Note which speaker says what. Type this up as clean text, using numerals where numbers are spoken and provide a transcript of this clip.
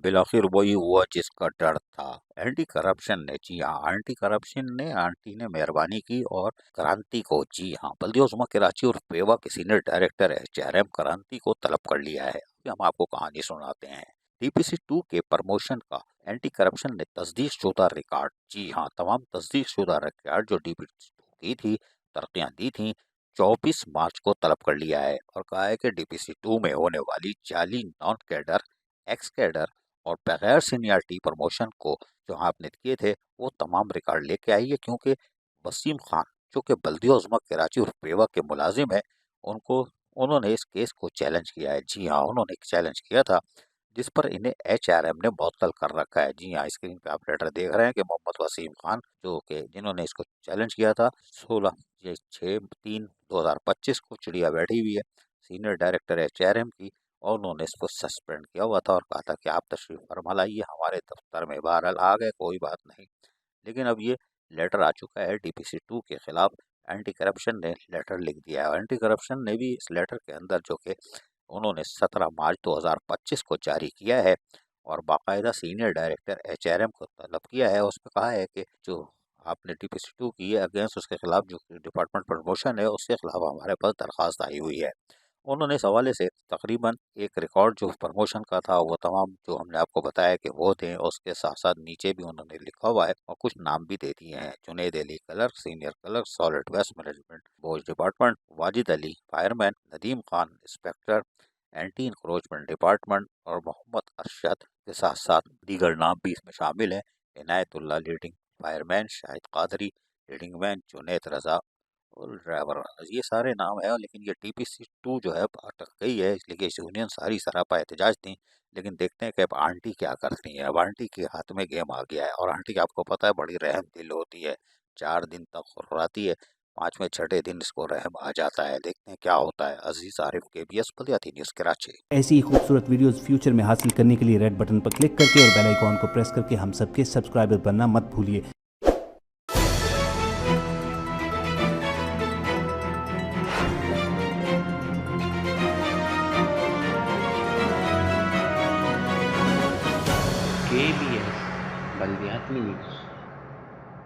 Speaker 1: بالآخر वही हुआ जिसका डर था। एंटी करप्शन ने, जी हाँ, एंटी करप्शन ने आंटी ने मेहरबानी की और क्रांति को, जी हाँ, बल्दियों कराची और पेवा के सीनियर डायरेक्टर एचआरएम क्रांति को तलब कर लिया है। अभी हम आपको कहानी सुनाते हैं। डीपीसी 2 के प्रमोशन का एंटी करप्शन ने तस्दीक शुदा रिकॉर्ड, जी हाँ, तमाम तस्दीक शुदा रिकॉर्ड जो डीपीसी 2 की थी, तरक्यां दी थी, 24 मार्च को तलब कर लिया है और कहा है कि डीपीसी 2 में होने वाली जाली नॉन कैडर, एक्स कैडर और बगैर सीनियरिटी प्रमोशन को जो आपने किए थे वो तमाम रिकॉर्ड लेके आई है, क्योंकि वसीम खान जो कि बल्दिया उज़्मा कराची और पेवा के मुलाजिम है, उनको उन्होंने इस केस को चैलेंज किया है। जी हाँ, उन्होंने एक चैलेंज किया था जिस पर इन्हें एचआरएम ने मुअत्तल कर रखा है। जी हाँ, स्क्रीन पे आप लेटर देख रहे हैं कि मोहम्मद वसीम खान जो कि जिन्होंने इसको चैलेंज किया था 16/6/2025 को चिड़िया बैठी हुई है सीनियर डायरेक्टर एचआरएम की, और उन्होंने इसको सस्पेंड किया हुआ था और कहा था कि आप तशरीफ फरमा लाइए हमारे दफ्तर में। बहरहाल आ गए, कोई बात नहीं। लेकिन अब ये लेटर आ चुका है डीपीसी 2 के खिलाफ। एंटी करप्शन ने लेटर लिख दिया है। एंटी करप्शन ने भी इस लेटर के अंदर जो कि उन्होंने 17 मार्च 2025 को जारी किया है और बाकायदा सीनियर डायरेक्टर एचआरएम को तलब किया है। उसमें कहा है कि जो आपने डीपीसी 2 की है अगेंस्ट उसके खिलाफ जो डिपार्टमेंट प्रमोशन है उसके खिलाफ हमारे पास दरख्वास्त आई हुई है। उन्होंने इस हवाले से तकरीबन एक रिकॉर्ड जो प्रमोशन का था वो तमाम जो हमने आपको बताया कि वो थे, उसके साथ साथ नीचे भी उन्होंने लिखा हुआ है और कुछ नाम भी दे दिए हैं। Junaid Ali clerk, senior clerk, solid waste management बोझ department, Wajid Ali fireman, Nadeem Khan inspector anti encroachment department और मोहम्मद अरशद के साथ साथ दीगर नाम भी इसमें शामिल हैं। Inayatullah leading fireman, Shahid Qadri leading man, Junaid Raza और ड्राइवर, ये सारे नाम है। लेकिन ये डीपीसी 2 जो है अब अटक गई है, इसलिए कि यूनियन सारी सरापा एहतजाज थी। लेकिन देखते हैं कि अब आंटी क्या करती है। अब आंटी के हाथ में गेम आ गया है और आंटी आपको पता है बड़ी रहम दिल होती है। 4 दिन तक खुर्राती है, 5वें 6ठे दिन इसको रहम आ जाता है। देखते हैं क्या होता है। अजीज आरिफ, केबीएस बल्दियाती न्यूज़ कराची।
Speaker 2: ऐसी ही खूबसूरत वीडियोस फ्यूचर में हासिल करने के लिए रेड बटन पर क्लिक करके और बेल आइकॉन को प्रेस करके हम सबके सब्सक्राइबर बनना मत भूलिए।
Speaker 3: KBS बल्दियाती न्यूज़।